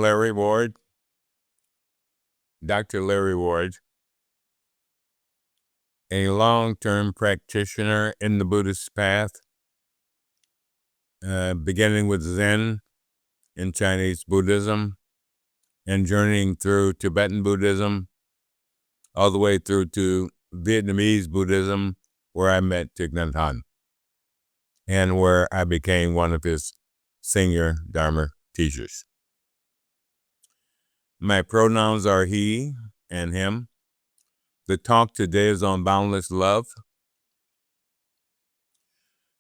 Larry Ward, Dr. Larry Ward, a long-term practitioner in the Buddhist path, beginning with Zen in Chinese Buddhism and journeying through Tibetan Buddhism, all the way through to Vietnamese Buddhism, where I met Thich Nhat Hanh, and where I became one of his senior Dharma teachers. My pronouns are he and him. The talk today is on boundless love.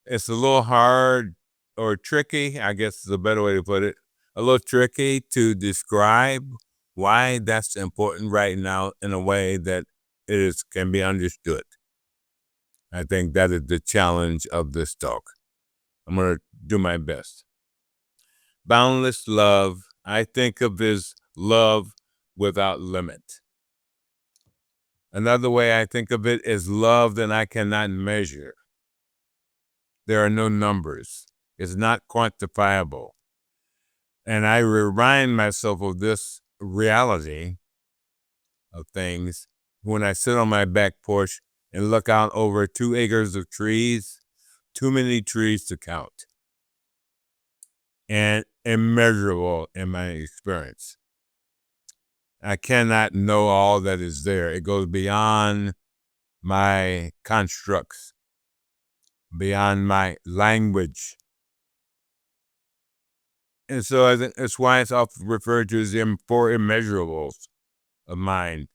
It's a little hard or tricky, I guess is a better way to put it, a little tricky to describe why that's important right now in a way that can be understood. I think that is the challenge of this talk. I'm going to do my best. Boundless love, I think of as love without limit. Another way I think of it is love that I cannot measure. There are no numbers. It's not quantifiable. And I remind myself of this reality of things when I sit on my back porch and look out over 2 acres of trees, too many trees to count, and immeasurable in my experience. I cannot know all that is there. It goes beyond my constructs, beyond my language. And so I think that's why it's often referred to as the 4 immeasurables of mind,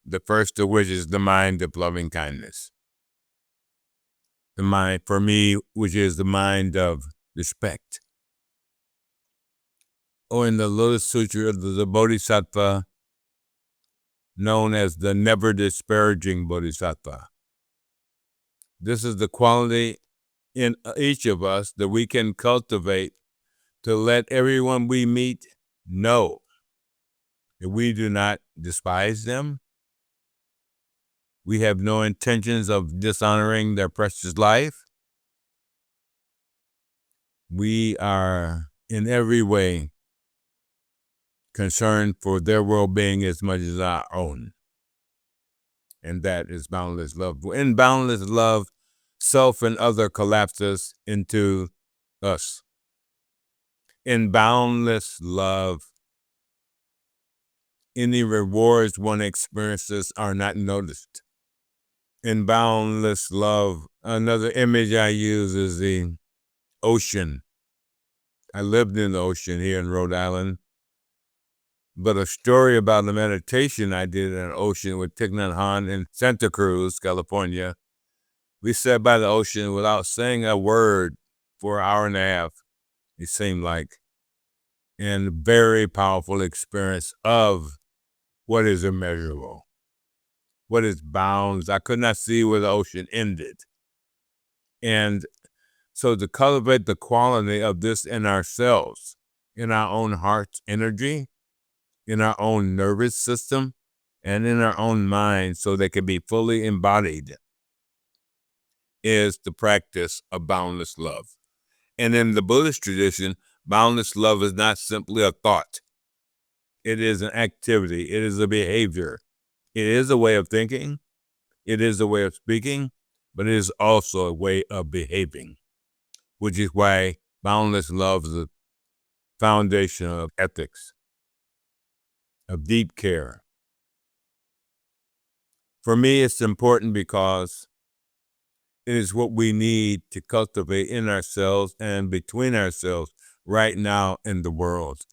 the first of which is the mind of loving kindness. The mind, for me, which is the mind of respect. Or in the Lotus Sutra, the Bodhisattva, known as the never disparaging Bodhisattva. This is the quality in each of us that we can cultivate to let everyone we meet know that we do not despise them. We have no intentions of dishonoring their precious life. We are in every way concerned for their well-being as much as our own. And that is boundless love. In boundless love, self and other collapses into us. In boundless love, any rewards one experiences are not noticed. In boundless love, another image I use is the ocean. I lived in the ocean here in Rhode Island. But a story about the meditation I did in the ocean with Thich Nhat Hanh in Santa Cruz, California. We sat by the ocean without saying a word for an hour and a half, it seemed like. And very powerful experience of what is immeasurable, what is bounds. I could not see where the ocean ended. And so to cultivate the quality of this in ourselves, in our own heart's energy, in our own nervous system, and in our own mind so they can be fully embodied, is the practice of boundless love. And in the Buddhist tradition, boundless love is not simply a thought. It is an activity. It is a behavior. It is a way of thinking. It is a way of speaking, but it is also a way of behaving, which is why boundless love is the foundation of ethics, of deep care. For me, it's important because it is what we need to cultivate in ourselves and between ourselves right now in the world.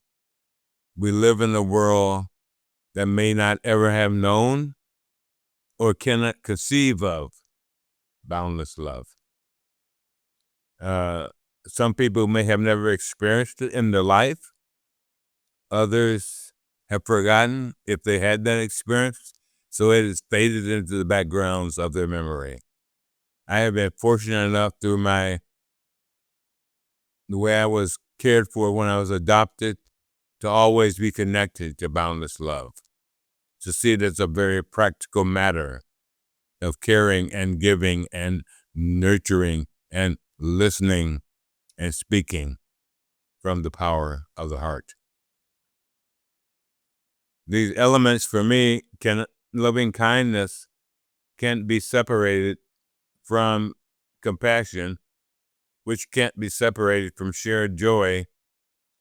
We live in a world that may not ever have known or cannot conceive of boundless love. Some people may have never experienced it in their life. Others have forgotten if they had that experience, so it has faded into the backgrounds of their memory. I have been fortunate enough through the way I was cared for when I was adopted to always be connected to boundless love, to see it as a very practical matter of caring and giving and nurturing and listening and speaking from the power of the heart. These elements for me loving kindness can't be separated from compassion, which can't be separated from shared joy,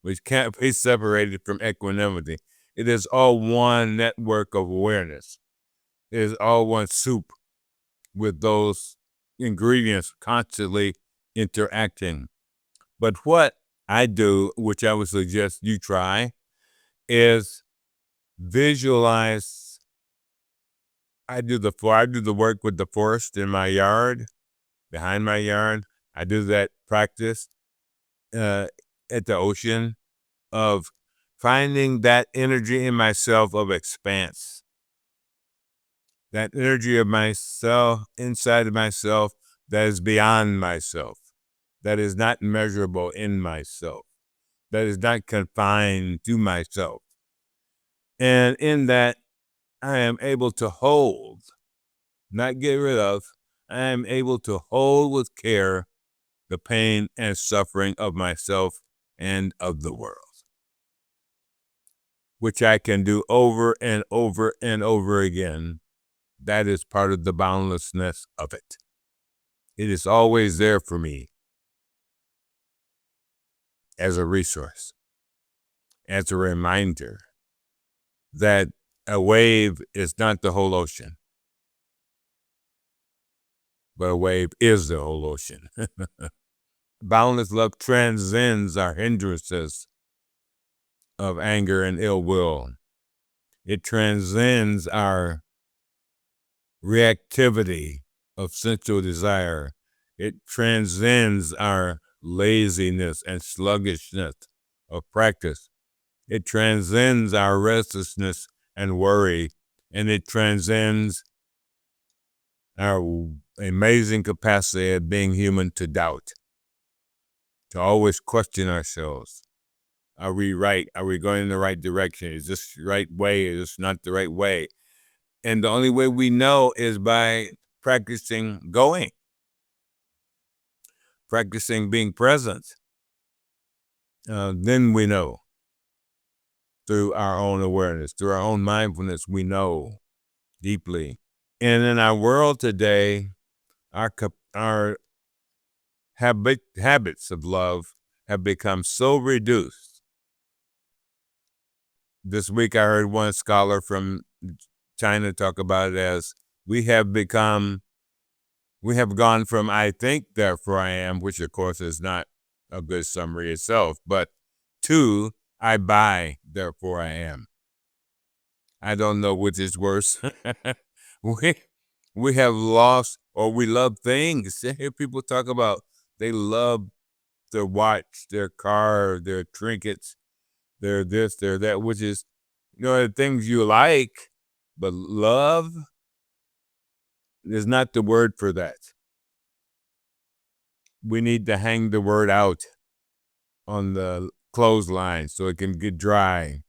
which can't be separated from equanimity. It is all one network of awareness. It is all one soup with those ingredients constantly interacting. But what I do, which I would suggest you try, is visualize. I do the work with the forest in my yard, behind my yard. I do that practice at the ocean of finding that energy in myself of expanse, that energy of myself inside of myself that is beyond myself, that is not measurable in myself, that is not confined to myself. And in that, I am able to hold, not get rid of, I am able to hold with care the pain and suffering of myself and of the world, which I can do over and over and over again. That is part of the boundlessness of it. It is always there for me as a resource, as a reminder that a wave is not the whole ocean, but a wave is the whole ocean. Boundless love transcends our hindrances of anger and ill will. It transcends our reactivity of sensual desire. It transcends our laziness and sluggishness of practice. It transcends our restlessness and worry, and it transcends our amazing capacity of being human to doubt, to always question ourselves. Are we right? Are we going in the right direction? Is this the right way? Is this not the right way? And the only way we know is by practicing going, practicing being present. Then we know. Through our own awareness, through our own mindfulness, we know deeply. And in our world today, our habits of love have become so reduced. This week I heard one scholar from China talk about it as we have gone from I think, therefore I am, which of course is not a good summary itself, but to I buy, therefore I am. I don't know which is worse. we have lost, or we love things. I hear people talk about they love their watch, their car, their trinkets, their this, their that, which is, the things you like, but love is not the word for that. We need to hang the word out on the clothesline so it can get dry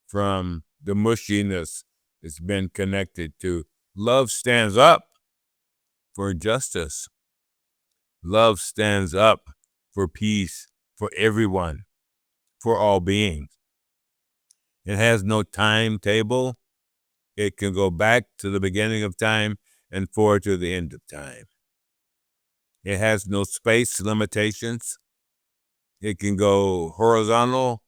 from the mushiness it's been connected to. Love stands up for justice. Love stands up for peace, for everyone, for all beings. It has no timetable. It can go back to the beginning of time and forward to the end of time. It has no space limitations. It can go horizontal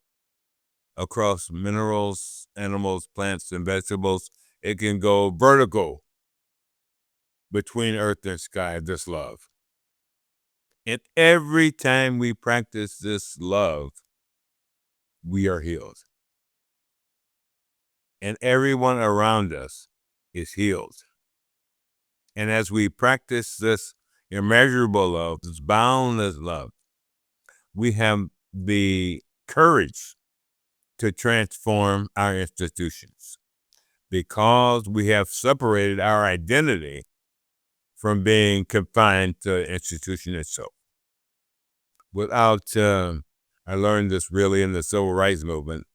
across minerals, animals, plants, and vegetables. It can go vertical between earth and sky, this love. And every time we practice this love, we are healed. And everyone around us is healed. And as we practice this immeasurable love, this boundless love, we have the courage to transform our institutions because we have separated our identity from being confined to the institution itself. I learned this really in the civil rights movement.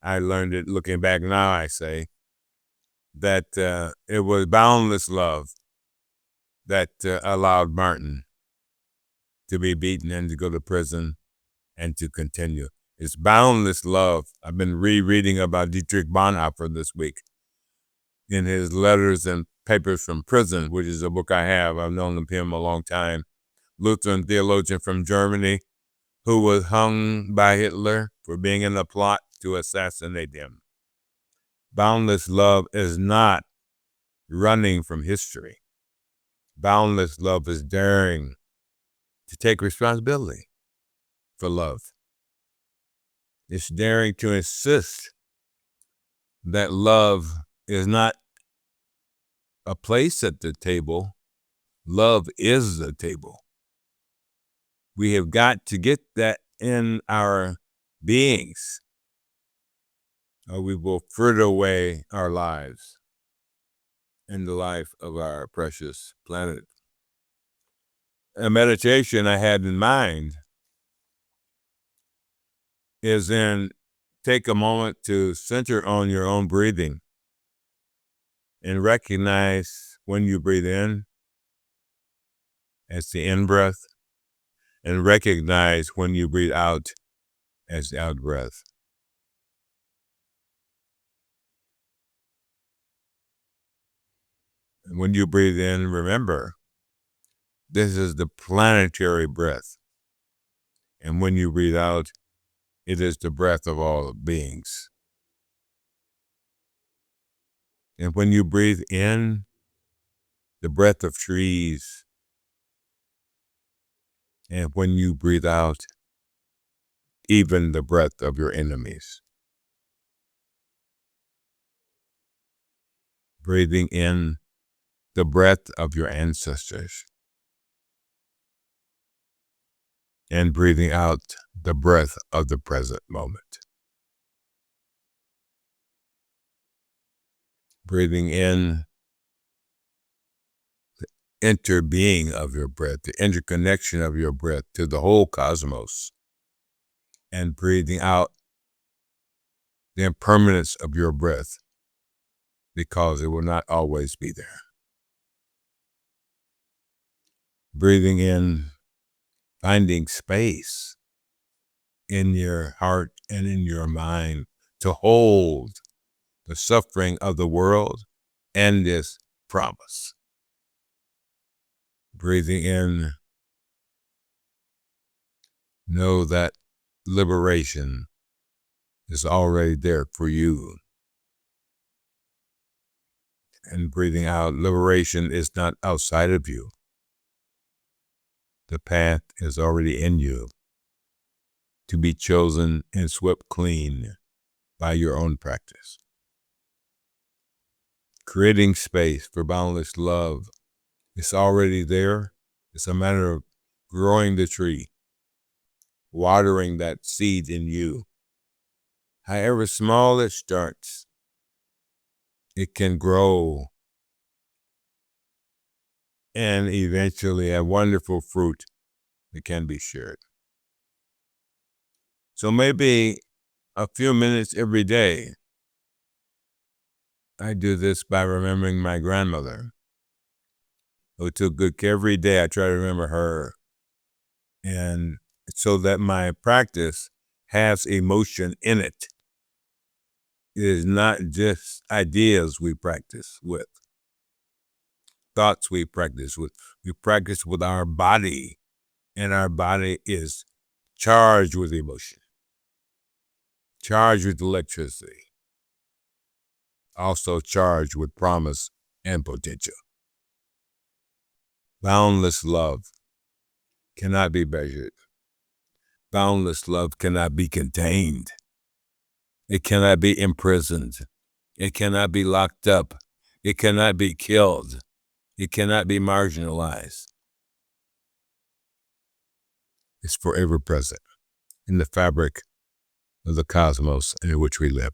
I learned it looking back now, I say, that it was boundless love that allowed Martin to be beaten and to go to prison and to continue. It's boundless love. I've been rereading about Dietrich Bonhoeffer this week in his Letters and Papers from Prison, which is a book I have. I've known him a long time. Lutheran theologian from Germany who was hung by Hitler for being in a plot to assassinate him. Boundless love is not running from history. Boundless love is daring to take responsibility for love. It's daring to insist that love is not a place at the table. Love is the table. We have got to get that in our beings, or we will fritter away our lives and the life of our precious planet. A meditation I had in mind is in take a moment to center on your own breathing and recognize when you breathe in as the in-breath and recognize when you breathe out as the out-breath. And when you breathe in, remember, this is the planetary breath. And when you breathe out, it is the breath of all beings. And when you breathe in, the breath of trees. And when you breathe out, even the breath of your enemies. Breathing in the breath of your ancestors. And breathing out the breath of the present moment. Breathing in the interbeing of your breath, the interconnection of your breath to the whole cosmos. And breathing out the impermanence of your breath, because it will not always be there. Breathing in, finding space in your heart and in your mind to hold the suffering of the world and this promise. Breathing in, know that liberation is already there for you. And breathing out, liberation is not outside of you. The path is already in you to be chosen and swept clean by your own practice. Creating space for boundless love. It's already there. It's a matter of growing the tree, watering that seed in you. However small it starts, it can grow and eventually have wonderful fruit that can be shared. So maybe a few minutes every day. I do this by remembering my grandmother, who took good care every day. I try to remember her. And so that my practice has emotion in it. It is not just ideas we practice with, thoughts we practice with. We practice with our body, and our body is charged with emotion, charged with electricity, also charged with promise and potential. Boundless love cannot be measured. Boundless love cannot be contained. It cannot be imprisoned. It cannot be locked up. It cannot be killed. It cannot be marginalized. It's forever present in the fabric of the cosmos in which we live.